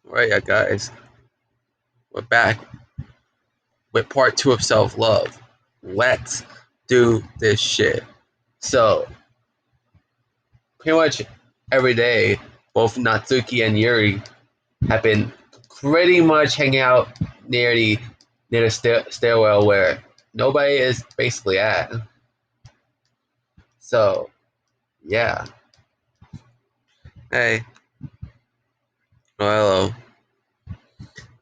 Alright, yeah, guys, we're back with part two of self love. Let's do this shit. So, pretty much every day, both Natsuki and Yuri have been pretty much hanging out near the stairwell where nobody is basically at. So, yeah. Hey. Oh, hello.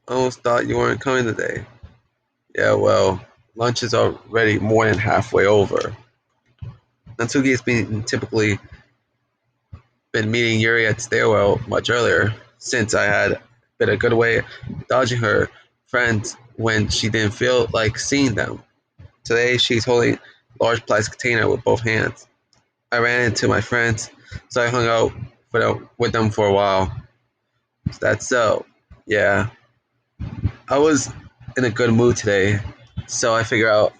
I almost thought you weren't coming today. Yeah, well, lunch is already more than halfway over. Natsuki has been meeting Yuri at the stairwell much earlier, since I had been a good way dodging her friends when she didn't feel like seeing them. Today, she's holding a large plastic container with both hands. I ran into my friends, so I hung out with them for a while. That's so. Yeah, I was in a good mood today, so I figured out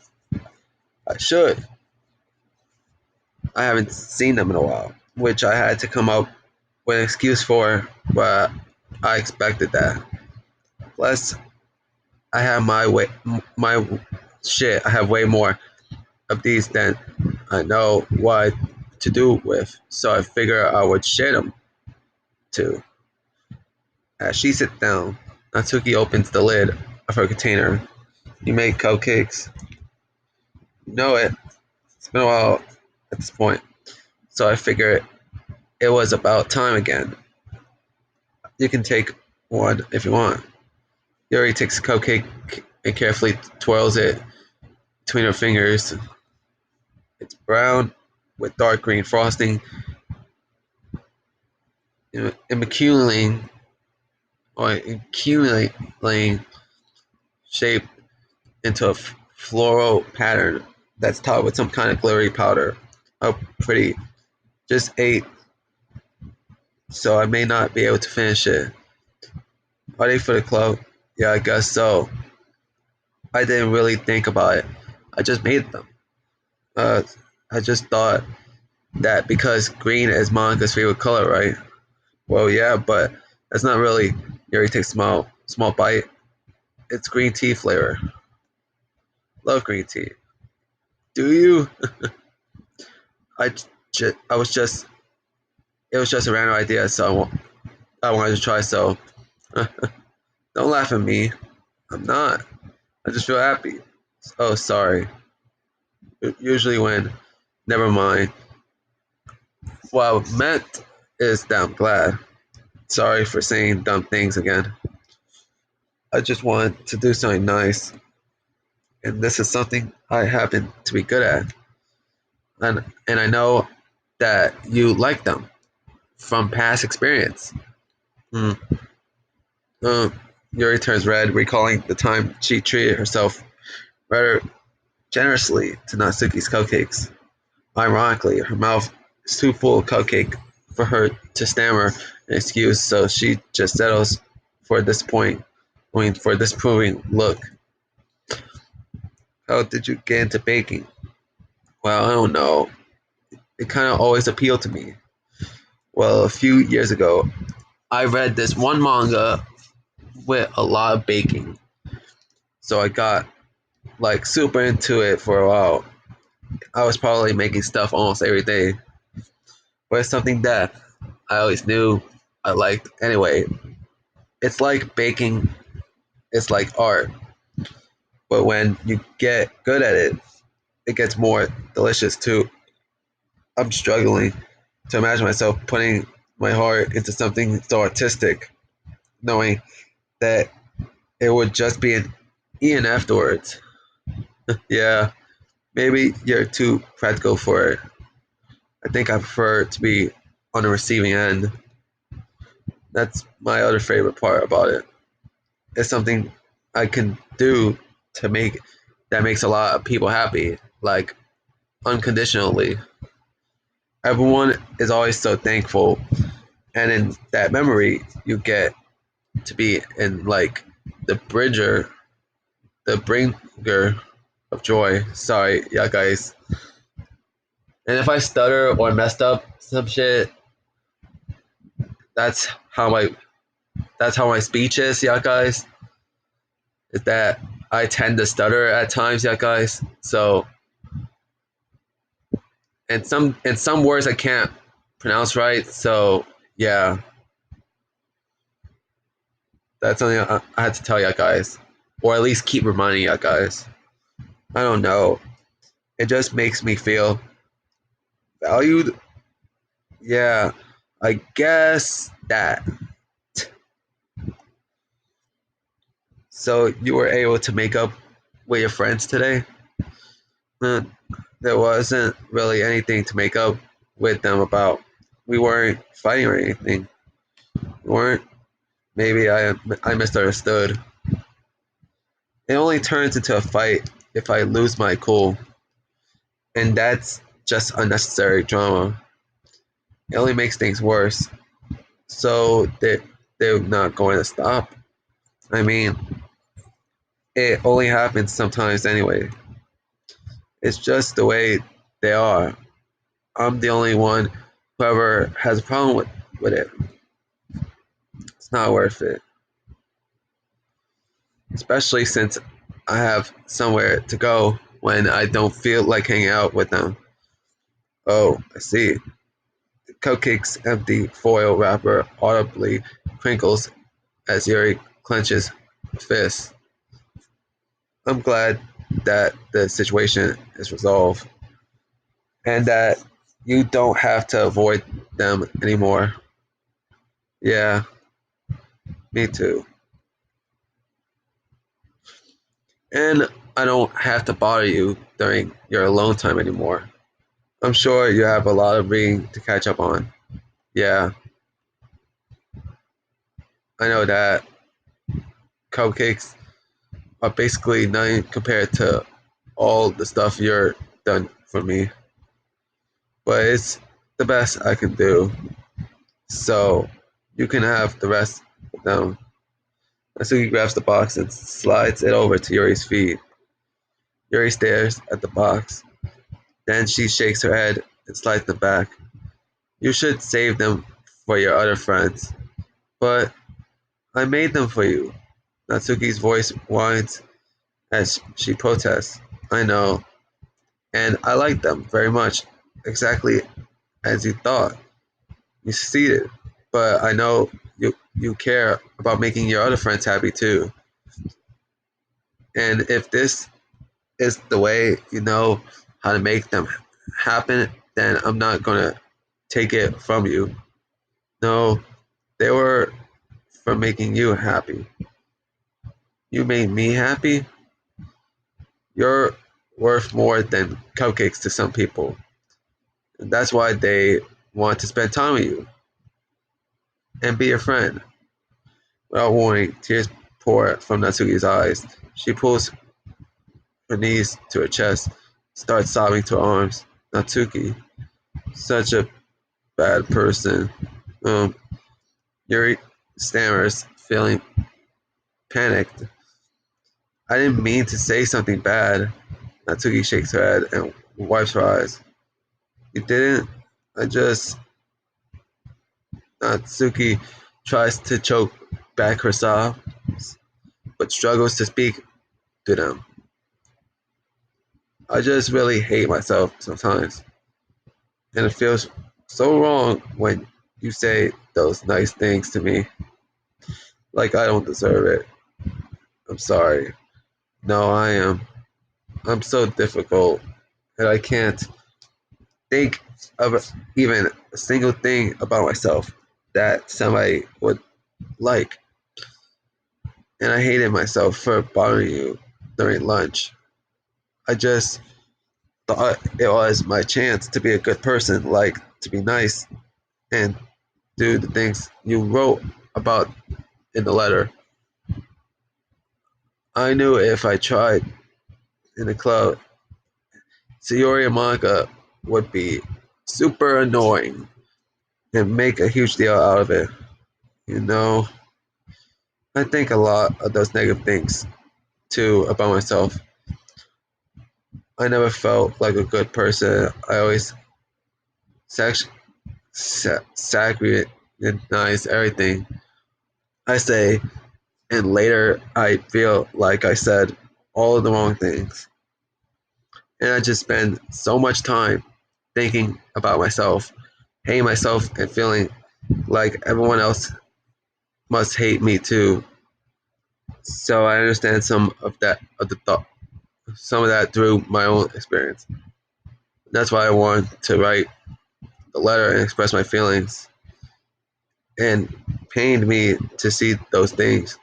I should. I haven't seen them in a while, which I had to come up with an excuse for, but I expected that. Plus, I have my shit. I have way more of these than I know what to do with, so I figure I would share them too. As she sits down, Natsuki opens the lid of her container. You make cupcakes. You know it. It's been a while at this point, so I figured it was about time again. You can take one if you want. Yuri takes a cupcake and carefully twirls it between her fingers. It's brown with dark green frosting, accumulating accumulating shape into a floral pattern that's topped with some kind of glittery powder. Oh, pretty. Just ate, so I may not be able to finish it. Ready for the club? Yeah, I guess so. I didn't really think about it. I just made them. Uh, I just thought that because green is Monica's favorite color, right? Well, yeah, but that's not really. Yuri takes a small bite. It's green tea flavor. Love green tea. Do you? I I was just. It was just a random idea, so I wanted to try. So don't laugh at me. I'm not. I just feel happy. Oh, sorry. Usually when. Never mind. What I meant is that I'm glad. Sorry for saying dumb things again. I just want to do something nice, and this is something I happen to be good at, and I know that you like them from past experience. Mm. Yuri turns red, recalling the time she treated herself rather generously to Natsuki's cupcakes. Ironically, her mouth is too full of cupcake for her to stammer an excuse, so she just settles for this point. I mean, for this proving look. How did you get into baking? Well, I don't know. It kind of always appealed to me. Well, a few years ago, I read this one manga with a lot of baking. So I got like super into it for a while. I was probably making stuff almost every day. But it's something that I always knew I liked anyway. It's like baking, it's like art. But when you get good at it, it gets more delicious too. I'm struggling to imagine myself putting my heart into something so artistic, knowing that it would just be an Ian afterwards. Yeah, maybe you're too practical for it. I think I prefer to be on the receiving end. That's my other favorite part about it. It's something I can do to make that makes a lot of people happy, like unconditionally. Everyone is always so thankful, and in that memory, you get to be in like the bridger, the bringer of joy. Sorry, yeah, guys. And if I stutter or messed up some shit, that's how my that's how my speech is, yeah, guys. Is that I tend to stutter at times, yeah, guys. So, and some words I can't pronounce right. So, yeah, that's something I had to tell you guys, or at least keep reminding you guys. I don't know. It just makes me feel valued. Yeah, I guess that. So you were able to make up with your friends today? Uh, there wasn't really anything to make up with them about. We weren't fighting or anything. We weren't. Maybe I misunderstood. It only turns into a fight if I lose my cool, and that's just unnecessary drama. It only makes things worse. So they're not going to stop. I mean, it only happens sometimes anyway. It's just the way they are. I'm the only one who ever has a problem with it. It's not worth it. Especially since I have somewhere to go when I don't feel like hanging out with them. Oh, I see. The cupcake's empty foil wrapper audibly crinkles as Yuri clenches a fist. I'm glad that the situation is resolved and that you don't have to avoid them anymore. Yeah, me too. And I don't have to bother you during your alone time anymore. I'm sure you have a lot of reading to catch up on. Yeah, I know that cupcakes are basically nothing compared to all the stuff you're done for me. But it's the best I can do. So you can have the rest of them. Natsuki grabs the box and slides it over to Yuri's feet. Yuri stares at the box. Then she shakes her head and slides them back. You should save them for your other friends. But I made them for you. Natsuki's voice whines as she protests. I know, and I like them very much, exactly as you thought. You succeeded, but I know you care about making your other friends happy too. And if this is the way you know how to make them happen, then I'm not gonna take it from you. No, they were for making you happy. You made me happy. You're worth more than cupcakes to some people. And that's why they want to spend time with you and be your friend. Without warning, tears pour from Natsuki's eyes. She pulls her knees to her chest, starts sobbing to her arms. Natsuki, such a bad person. Um, Yuri stammers, feeling panicked. I didn't mean to say something bad. Natsuki shakes her head and wipes her eyes. You didn't? I just. Natsuki tries to choke back her sobs, but struggles to speak to them. I just really hate myself sometimes. And it feels so wrong when you say those nice things to me. Like I don't deserve it. I'm sorry. No, I am. I'm so difficult that I can't think of even a single thing about myself that somebody would like. And I hated myself for bothering you during lunch. I just thought it was my chance to be a good person, like to be nice and do the things you wrote about in the letter. I knew if I tried in the club, Sayori and Monica would be super annoying and make a huge deal out of it. You know, I think a lot of those negative things too about myself. I never felt like a good person. I always sacrificed everything. I say, and later I feel like I said all of the wrong things. And I just spend so much time thinking about myself, hating myself, and feeling like everyone else must hate me too. So I understand some of that through my own experience. That's why I want to write the letter and express my feelings. And pained me to see those things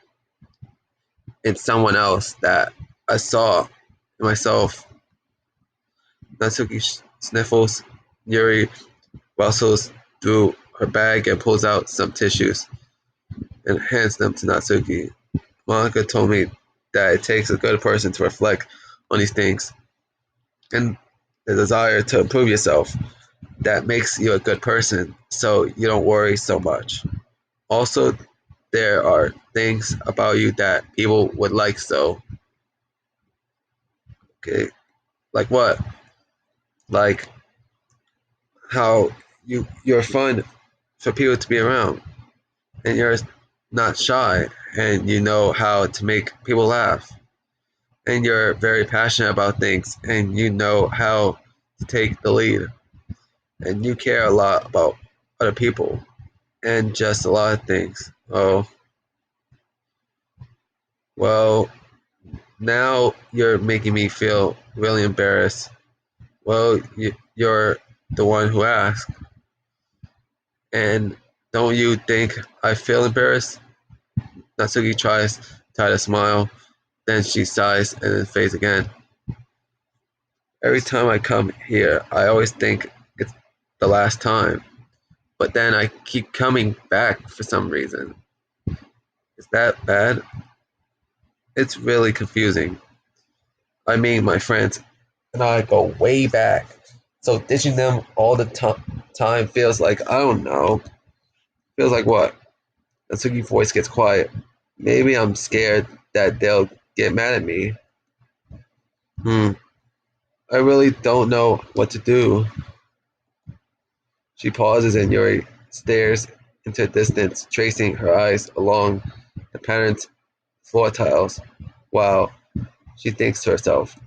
in someone else that I saw in myself. Natsuki sniffles. Yuri rustles through her bag and pulls out some tissues and hands them to Natsuki. Monica told me that it takes a good person to reflect on these things and the desire to improve yourself that makes you a good person so you don't worry so much. Also, there are things about you that people would like so. Okay. Like what? Like how you're fun for people to be around and you're not shy and you know how to make people laugh and you're very passionate about things and you know how to take the lead and you care a lot about other people and just a lot of things. Oh, well, now you're making me feel really embarrassed. Well, you're the one who asked. And don't you think I feel embarrassed? Natsuki try to smile, then she sighs and then fades again. Every time I come here, I always think it's the last time, but then I keep coming back for some reason. Is that bad? It's really confusing. I mean, my friends and I go way back, so ditching them all the time feels like, I don't know, feels like what? Natsuki's voice gets quiet. Maybe I'm scared that they'll get mad at me. Hmm. I really don't know what to do. She pauses and Yuri stares into the distance, tracing her eyes along the patterned floor tiles. Wow, she thinks to herself.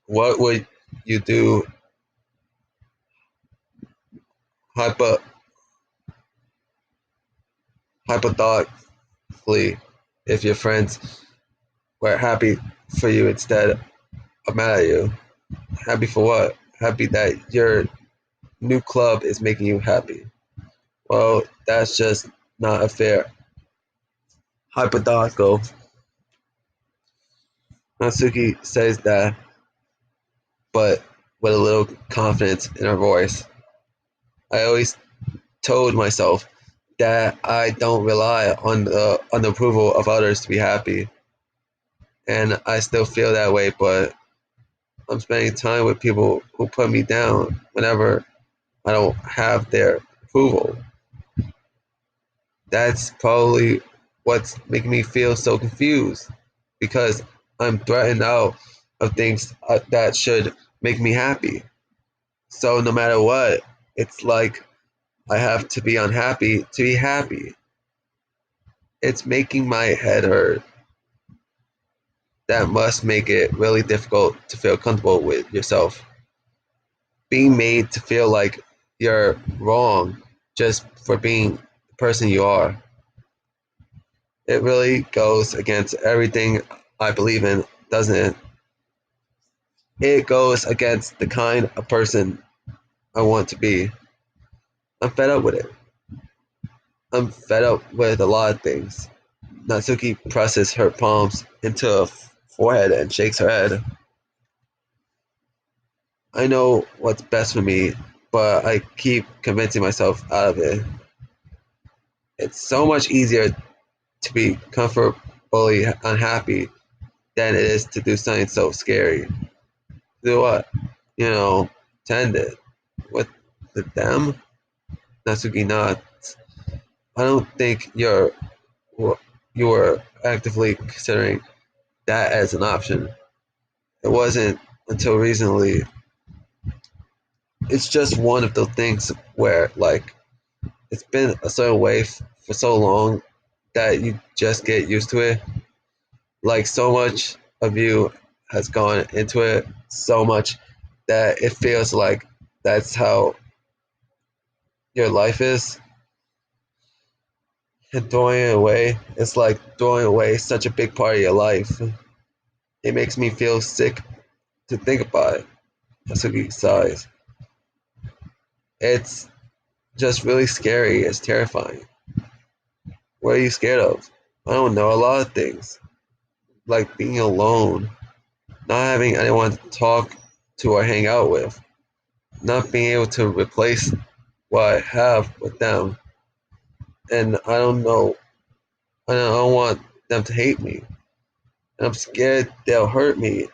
What would you do hypo- hypothetically if your friends were happy for you instead of mad at you? Happy for what? Happy that your new club is making you happy. Well, that's just not a fair hypothetical. Natsuki says that, but with a little confidence in her voice. I always told myself that I don't rely on the approval of others to be happy, and I still feel that way. But I'm spending time with people who put me down whenever I don't have their approval. That's probably what's making me feel so confused because I'm threatened out of things that should make me happy. So no matter what, it's like I have to be unhappy to be happy. It's making my head hurt. That must make it really difficult to feel comfortable with yourself. Being made to feel like you're wrong just for being the person you are. It really goes against everything I believe in, doesn't it? It goes against the kind of person I want to be. I'm fed up with it. I'm fed up with a lot of things. Natsuki presses her palms into her forehead and shakes her head. I know what's best for me, but I keep convincing myself out of it. It's so much easier to be comfortably unhappy than it is to do something so scary. Do what? You know, tend it. With them? Natsuki nods. I don't think you were actively considering that as an option. It wasn't until recently. It's just one of those things where, like, it's been a certain way for so long, that you just get used to it. Like so much of you has gone into it so much that it feels like that's how your life is. And throwing it away, it's like throwing away such a big part of your life. It makes me feel sick to think about it. Asuki sighs. It's just really scary. It's terrifying. What are you scared of? I don't know, a lot of things. Like being alone, not having anyone to talk to or hang out with, not being able to replace what I have with them. And I don't know, I don't want them to hate me. And I'm scared they'll hurt me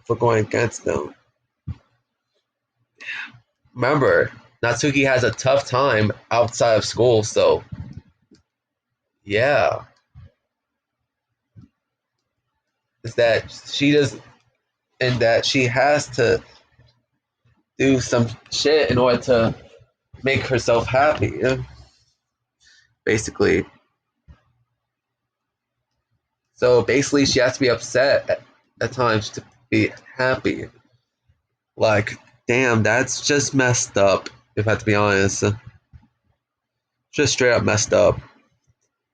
for going against them. Remember, Natsuki has a tough time outside of school, so yeah. Is that she does, and that she has to do some shit in order to make herself happy, you know? Basically. So basically, she has to be upset at times to be happy. Like, damn, that's just messed up, if I have to be honest. Just straight up messed up.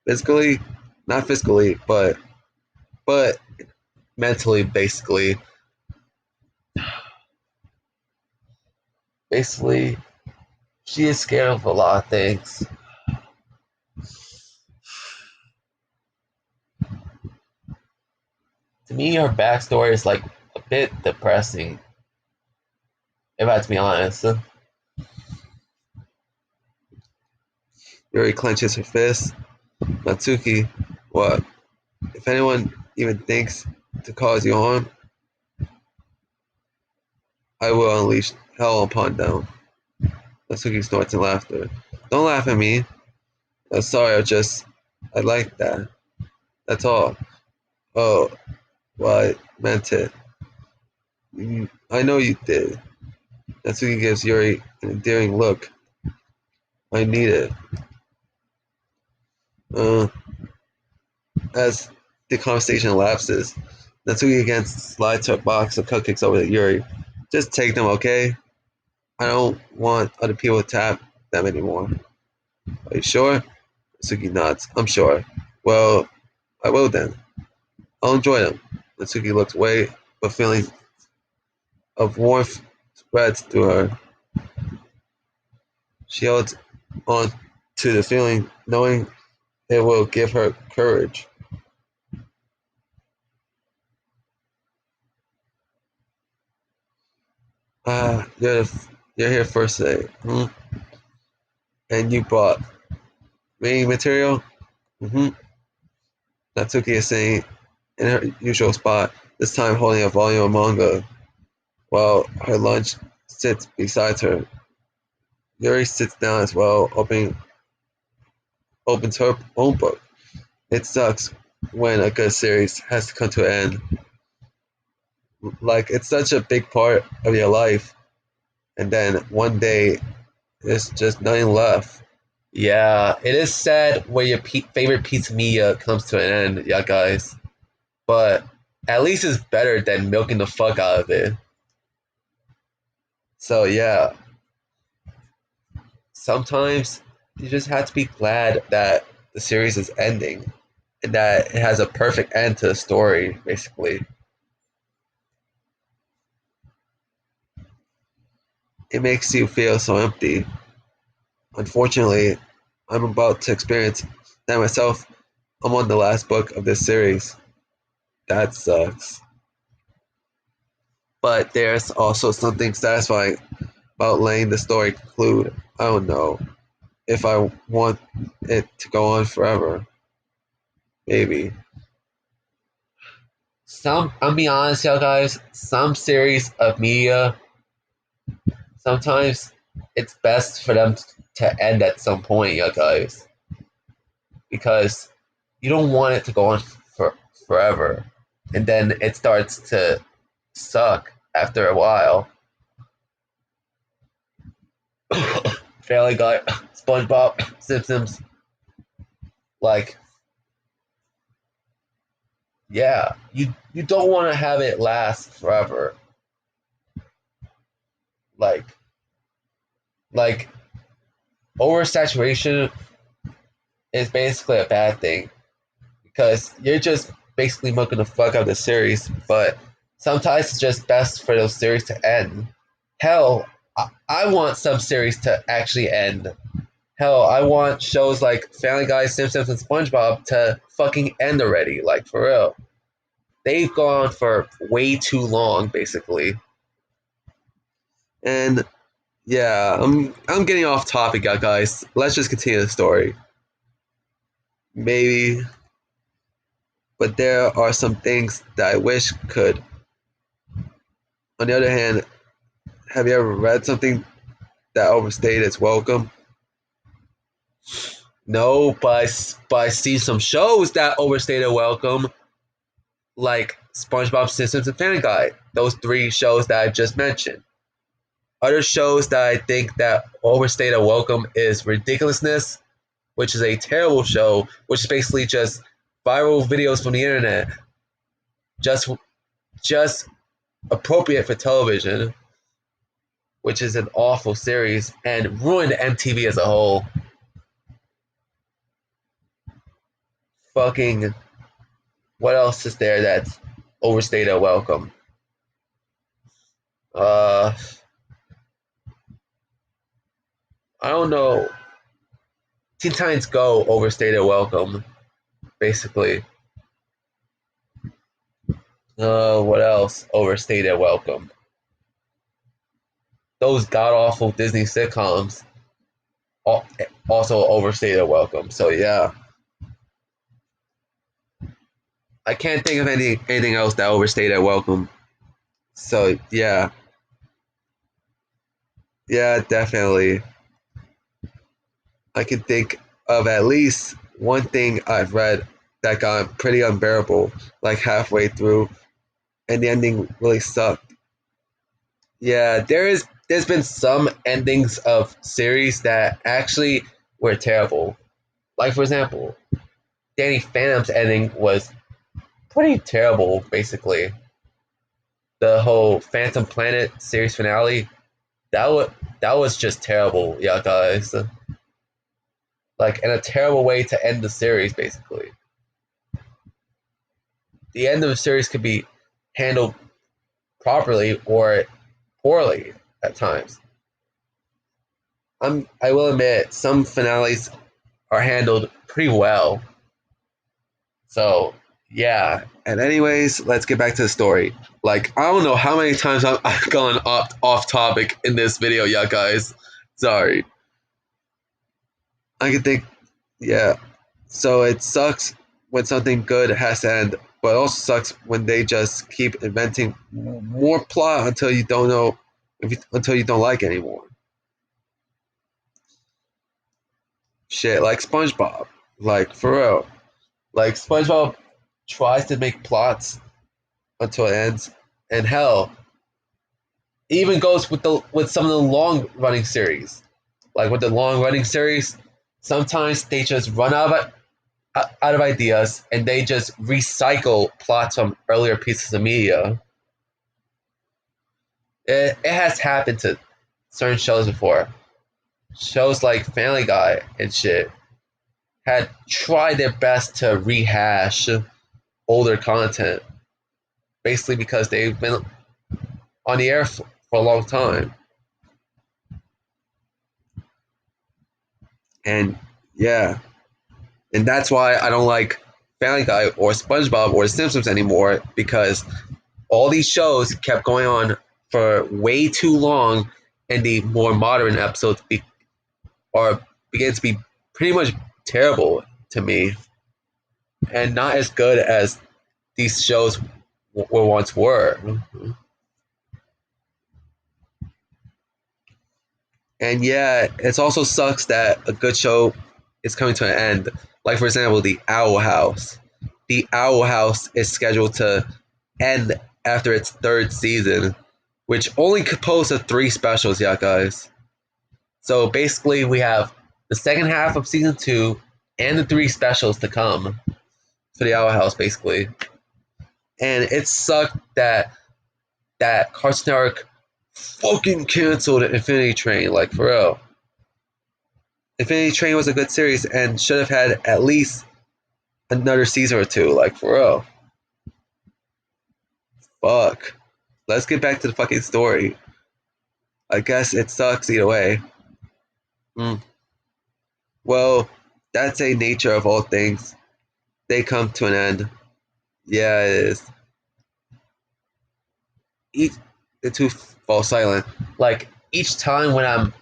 Physically, not physically, but mentally, basically. Basically, she is scared of a lot of things. To me, her backstory is like a bit depressing, if I have to be honest. Yuri clenches her fist. Natsuki, what? If anyone even thinks to cause you harm, I will unleash hell upon them. Natsuki snorts in laughter. Don't laugh at me. I'm sorry, I like that. That's all. Oh, well, I meant it. I know you did. Natsuki gives Yuri an endearing look. I need it. Uh, as the conversation lapses, Natsuki again slides her box of cupcakes over to Yuri. Just take them, okay? I don't want other people to tap them anymore. Are you sure? Natsuki nods. I'm sure. Well, I will then. I'll enjoy them. Natsuki looks away, but feeling of warmth spreads through her. She holds on to the feeling, knowing it will give her courage. Ah, you're here first today. Hmm? And you brought reading material? Mm-hmm. Natsuki is sitting in her usual spot, this time holding a volume of manga, while her lunch sits beside her. Yuri sits down as well, opens her own book. It sucks when a good series has to come to an end. Like, it's such a big part of your life, and then one day there's just nothing left. Yeah, it is sad when your favorite piece of media comes to an end, yeah, guys. But at least it's better than milking the fuck out of it. So, yeah, sometimes you just have to be glad that the series is ending and that it has a perfect end to the story, basically. It makes you feel so empty. Unfortunately, I'm about to experience that myself. I'm on the last book of this series. That sucks. But there's also something satisfying about letting the story conclude. I don't know if I want it to go on forever. Maybe. I'll be honest, y'all guys, some series of media, sometimes it's best for them to end at some point, y'all guys. Because you don't want it to go on for forever. And then it starts to suck after a while. Family Guy, SpongeBob, Simpsons, like Yeah, you don't want to have it last forever. Like like oversaturation is basically a bad thing because you're just basically milking the fuck out of the series. But sometimes it's just best for those series to end. Hell, I want some series to actually end. Hell, I want shows like Family Guy, Simpsons, and SpongeBob to fucking end already. Like for real, they've gone for way too long, basically. And yeah, I'm getting off topic, guys. Let's just continue the story. Maybe, but there are some things that I wish could. On the other hand, have you ever read something that overstayed its welcome? No, but I see some shows that overstayed their welcome, like SpongeBob, Simpsons, and Family Guy. Those three shows that I just mentioned. Other shows that I think that overstayed their welcome is Ridiculousness, which is a terrible show, which is basically just viral videos from the internet, just just appropriate for television, which is an awful series and ruined MTV as a whole. Fucking what else is there that's overstayed their welcome? Uh, I don't know. Teen Titans Go overstayed their welcome, basically. What else overstayed their welcome? Those god awful Disney sitcoms also overstayed their welcome. So yeah, I can't think of anything else that overstayed their welcome. So yeah, yeah, definitely. I can think of at least one thing I've read that got pretty unbearable, like halfway through, and the ending really sucked. Yeah, there's been some endings of series that actually were terrible. Like for example, Danny Phantom's ending was pretty terrible. Basically, the whole Phantom Planet series finale that was just terrible. Yeah, guys, like in a terrible way to end the series. Basically, the end of the series could be handled properly or poorly at times. I will admit some finales are handled pretty well. So yeah. And anyways, let's get back to the story. Like I don't know how many times I've gone off topic in this video, yeah, guys. Sorry. I can think, yeah. So it sucks when something good has to end, but it also sucks when they just keep inventing more plot until you don't know until you don't like anymore. Shit, like SpongeBob, like for real, like SpongeBob tries to make plots until it ends, and hell, even goes with some of the long running series, like with the long running series. Sometimes they just run out of ideas and they just recycle plots from earlier pieces of media. It has happened to certain shows before. Shows like Family Guy and shit had tried their best to rehash older content, basically because they've been on the air for a long time. And yeah, and that's why I don't like Family Guy or SpongeBob or The Simpsons anymore because all these shows kept going on for way too long, and the more modern episodes are begin to be pretty much terrible to me, and not as good as these shows were once were. And yeah, it also sucks that a good show is coming to an end. Like for example, the Owl House. The Owl House is scheduled to end after its third season, which only composed of three specials, yeah, guys. So basically, we have the second half of season two and the three specials to come for the Owl House, basically. And it sucked that Cartoon Network fucking canceled Infinity Train, like for real. Infinity Train was a good series and should have had at least another season or two, like for real. Fuck. Let's get back to the fucking story. I guess it sucks either way. Mm. Well, that's a nature of all things. They come to an end. Yeah, it is. Each the two fall silent. Like each time when I'm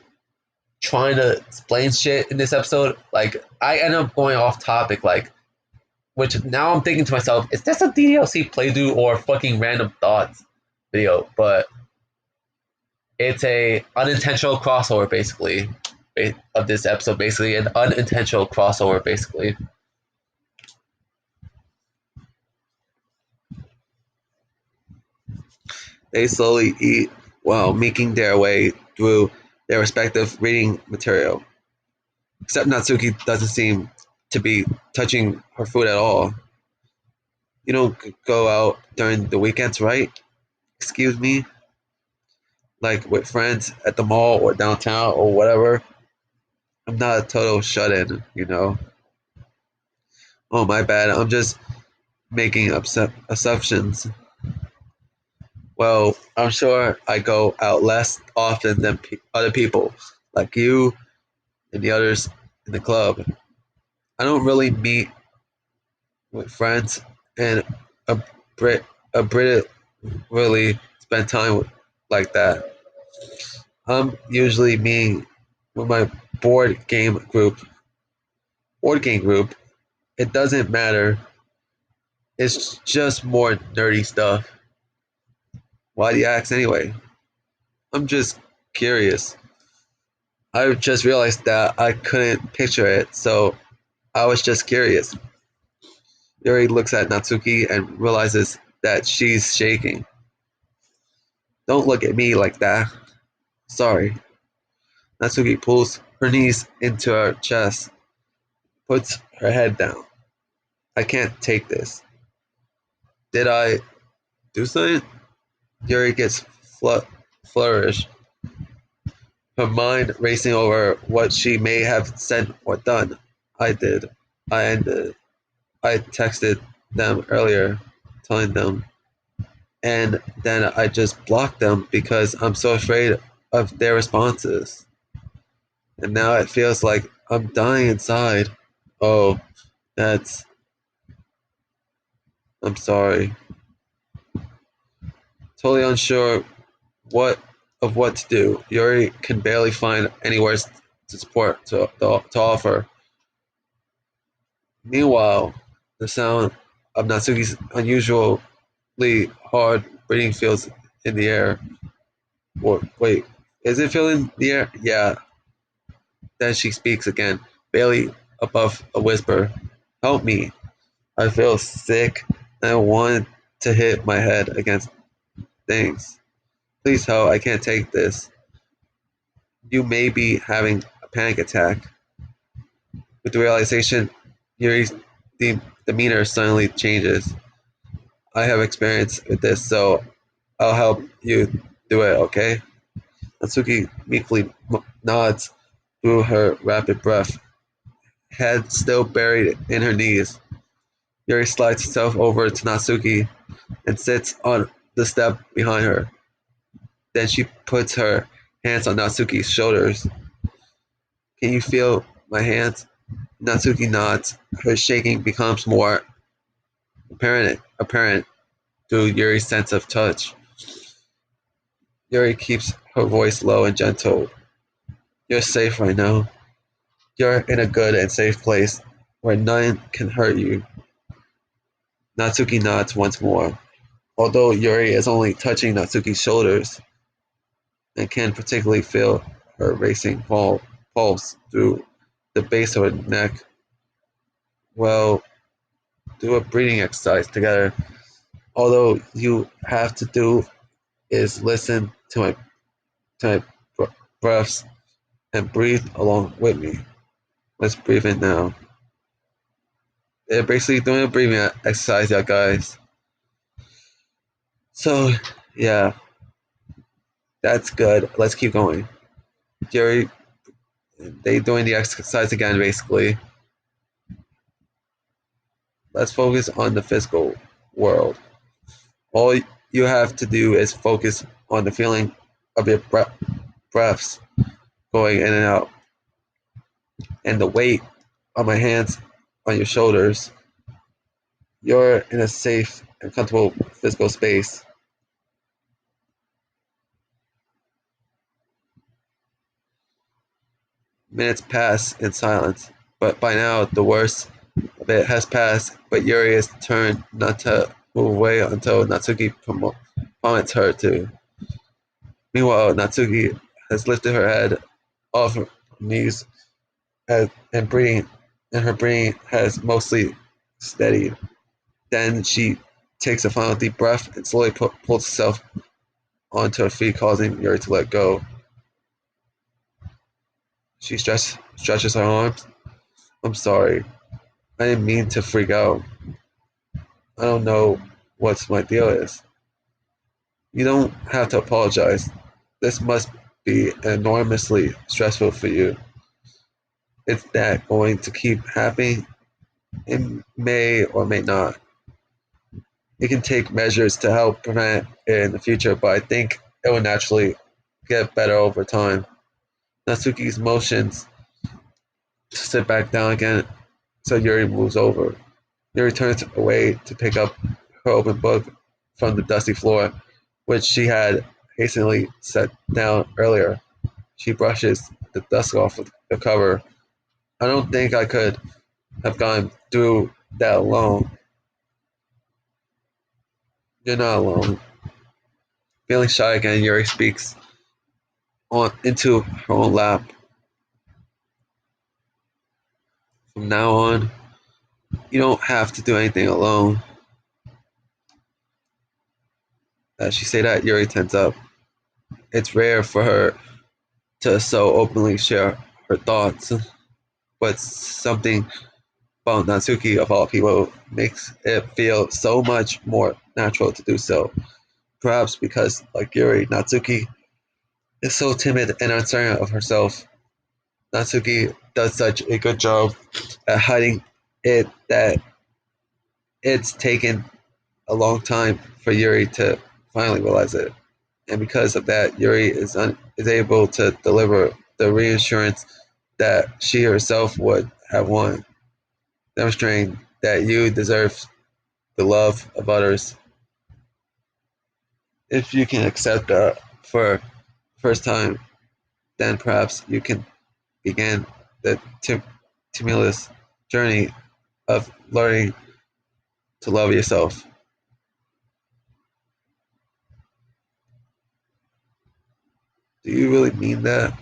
trying to explain shit in this episode, like I end up going off topic, like which now I'm thinking to myself, is this a DLC playthrough or fucking random thoughts video? But it's a unintentional crossover basically of this episode, basically an unintentional crossover basically. They slowly eat while making their way through their respective reading material. Except Natsuki doesn't seem to be touching her food at all. You don't go out during the weekends, right? Excuse me? Like with friends at the mall or downtown or whatever. I'm not a total shut in, you know? Oh, my bad. I'm just making assumptions. Well, I'm sure I go out less often than other people, like you and the others in the club. I don't really meet with friends, and a Brit, a Brit really spend time with, like that. I'm usually meeting with my board game group. Board game group. It doesn't matter. It's just more nerdy stuff. Why do you ask anyway? I'm just curious. I just realized that I couldn't picture it, so I was just curious. Yuri looks at Natsuki and realizes that she's shaking. Don't look at me like that. Sorry. Natsuki pulls her knees into her chest, puts her head down. I can't take this. Did I do something? Yuri gets flourished, her mind racing over what she may have said or done. I did. I ended. I texted them earlier, telling them, and then I just blocked them because I'm so afraid of their responses. And now it feels like I'm dying inside. Oh, that's. I'm sorry. Totally unsure what what to do. Yuri can barely find any words to support to offer. Meanwhile, the sound of Natsuki's unusually hard breathing feels in the air. Or wait, is it filling the air? Yeah. Then she speaks again, barely above a whisper. Help me. I feel sick and I want to hit my head against things. Please help, I can't take this. You may be having a panic attack. With the realization, Yuri's demeanor suddenly changes. I have experience with this, so I'll help you do it, okay? Natsuki meekly nods through her rapid breath, head still buried in her knees. Yuri slides herself over to Natsuki and sits on the step behind her. Then she puts her hands on Natsuki's shoulders. Can you feel my hands? Natsuki nods. Her shaking becomes more apparent through Yuri's sense of touch. Yuri keeps her voice low and gentle. You're safe right now. You're in a good and safe place where none can hurt you. Natsuki nods once more. Although Yuri is only touching Natsuki's shoulders and can particularly feel her racing pulse through the base of her neck. Well, do a breathing exercise together. Although you have to do is listen to my breaths and breathe along with me. Let's breathe in now. They're basically doing a breathing exercise, yeah, guys. So, yeah, that's good. Let's keep going. Jerry, they doing the exercise again, basically. Let's focus on the physical world. All you have to do is focus on the feeling of your breaths going in and out, and the weight on my hands on your shoulders. You're in a safe and comfortable physical space. Minutes pass in silence, but by now the worst of it has passed. But Yuri is determined not to move away until Natsuki permits her to. Meanwhile, Natsuki has lifted her head off her knees and breathing, and her breathing has mostly steadied. Then she takes a final deep breath and slowly pulls herself onto her feet, causing Yuri to let go. She stretches her arms. I'm sorry. I didn't mean to freak out. I don't know what my deal is. You don't have to apologize. This must be enormously stressful for you. It's that going to keep happening. It may or may not. You can take measures to help prevent it in the future, but I think it will naturally get better over time. Natsuki's motions to sit back down again, so Yuri moves over. Yuri turns away to pick up her open book from the dusty floor, which she had hastily set down earlier. She brushes the dust off of the cover. I don't think I could have gone through that alone. You're not alone. Feeling shy again, Yuri speaks on into her own lap. From now on, you don't have to do anything alone. As she say that, Yuri tenses up. It's rare for her to so openly share her thoughts, but something about Natsuki, of all people, makes it feel so much more natural to do so. Perhaps because, like Yuri, Natsuki is so timid and uncertain of herself. Natsuki does such a good job at hiding it that it's taken a long time for Yuri to finally realize it. And because of that, Yuri is able to deliver the reassurance that she herself would have wanted, demonstrating that you deserve the love of others. If you can accept that for the first time, then perhaps you can begin the tumultuous journey of learning to love yourself. Do you really mean that?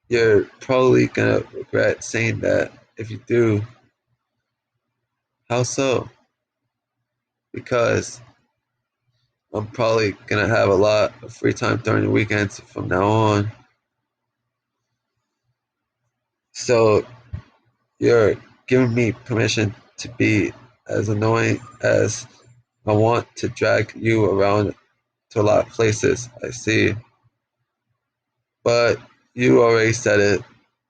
You're probably gonna regret saying that if you do. How so? Because I'm probably gonna have a lot of free time during the weekends from now on. So you're giving me permission to be as annoying as I want to drag you around to a lot of places. I see. But you already said it,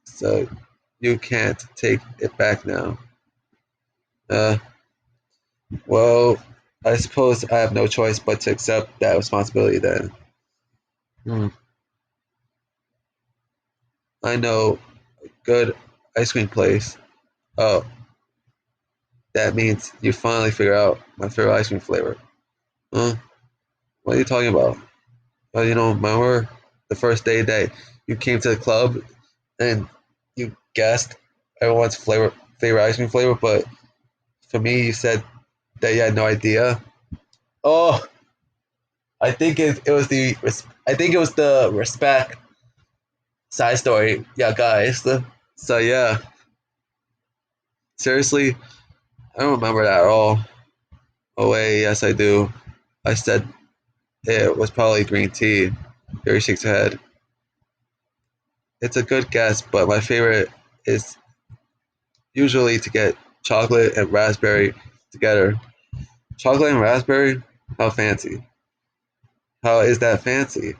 so you can't take it back now. Uh, well, I suppose I have no choice but to accept that responsibility then. Hmm. I know a good ice cream place. Oh, that means you finally figure out my favorite ice cream flavor. Huh? What are you talking about? Remember the first day that you came to the club and you guessed everyone's favorite ice cream flavor, but for me, you said that you had no idea. Oh, I think it was the respect side story. Yeah, guys. So yeah, seriously, I don't remember that at all. Oh wait, yes I do. I said it was probably green tea. Gary shakes her head. It's a good guess, but my favorite is usually to get chocolate and raspberry together. Chocolate and raspberry? How fancy? How is that fancy?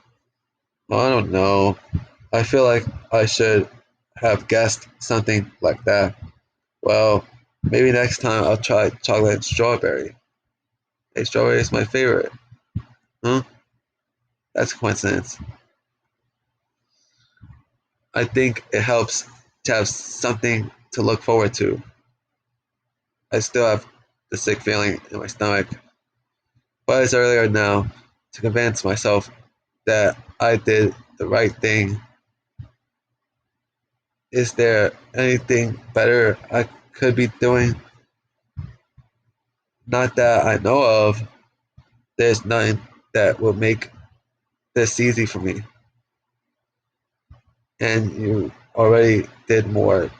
Well, I don't know. I feel like I should have guessed something like that. Well, maybe next time I'll try chocolate and strawberry. Hey, strawberry is my favorite. Huh? That's a coincidence. I think it helps to have something to look forward to. I still have the sick feeling in my stomach, but it's earlier now to convince myself that I did the right thing. Is there anything better I could be doing? Not that I know of. There's nothing that will make this easy for me. And you already did more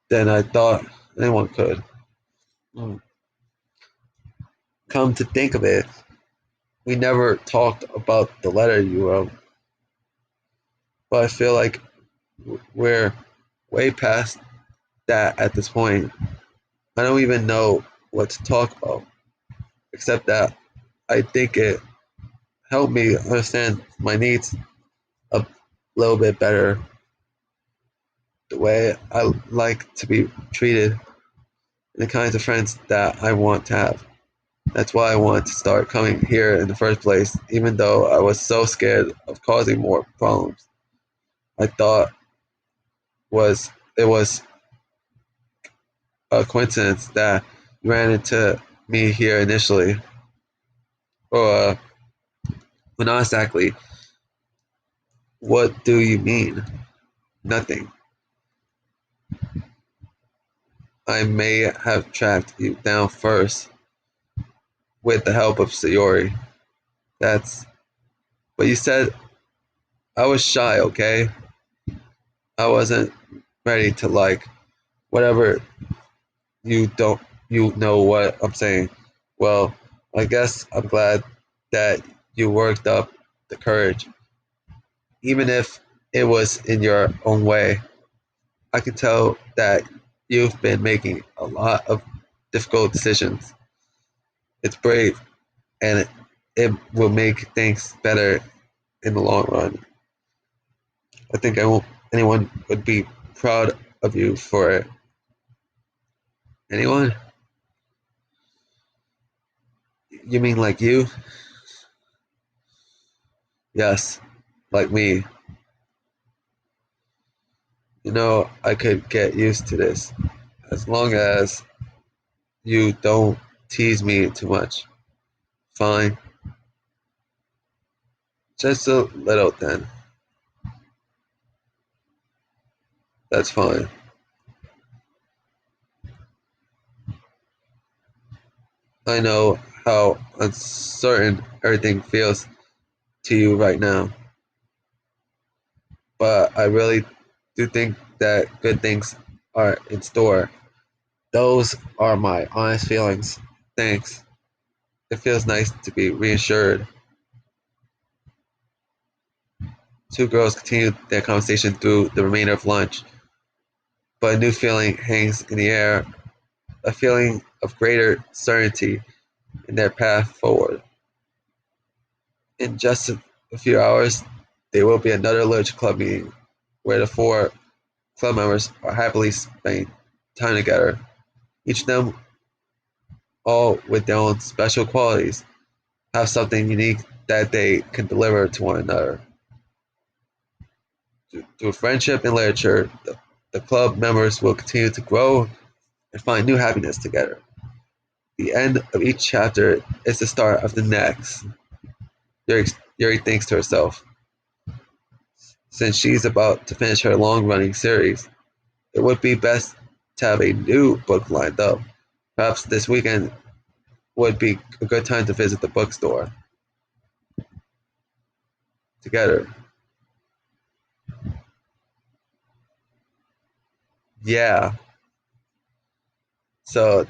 than I thought anyone could. Mm. Come to think of it, we never talked about the letter you wrote, but I feel like we're way past that at this point. I don't even know what to talk about, except that I think it helped me understand my needs a little bit better, the way I like to be treated, and the kinds of friends that I want to have. That's why I wanted to start coming here in the first place, even though I was so scared of causing more problems. I thought it was a coincidence that you ran into me here initially. Or, well, not exactly. What do you mean? Nothing. I may have tracked you down first with the help of Sayori. That's. But you said I was shy, okay? I wasn't ready to like whatever you don't you know what I'm saying. Well, I guess I'm glad that you worked up the courage, even if it was in your own way. I can tell that you've been making a lot of difficult decisions. It's brave, and it will make things better in the long run. I think I won't, anyone would be proud of you for it. Anyone? You mean like you? Yes, like me. You know, I could get used to this as long as you don't tease me too much. Fine. Just a little then. That's fine. I know how uncertain everything feels to you right now, but I really do think that good things are in store. Those are my honest feelings. Thanks. It feels nice to be reassured. Two girls continued their conversation through the remainder of lunch, but a new feeling hangs in the air, a feeling of greater certainty in their path forward. In just a few hours, there will be another literature club meeting where the four club members are happily spending time together, each of them, all with their own special qualities, have something unique that they can deliver to one another. Through friendship and literature, the club members will continue to grow and find new happiness together. The end of each chapter is the start of the next. Yuri thinks to herself, since she's about to finish her long running series, it would be best to have a new book lined up. Perhaps this weekend would be a good time to visit the bookstore together. Yeah. So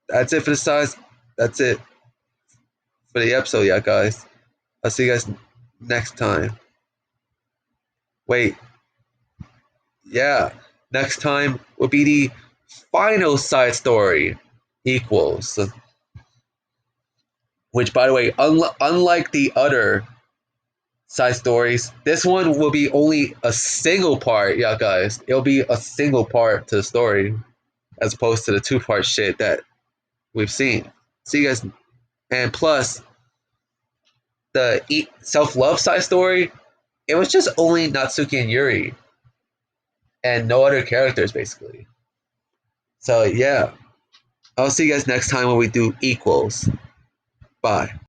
that's it for the size. That's it for the episode, yeah, guys. I'll see you guys next time. Wait, yeah. Next time will be the final side story equals. Which, by the way, unlike the other side stories, this one will be only a single part, yeah, guys. It'll be a single part to the story, as opposed to the two-part shit that we've seen. See you guys, and plus the self-love side story, it was just only Natsuki and Yuri, and no other characters basically. So yeah, I'll see you guys next time when we do equals. Bye.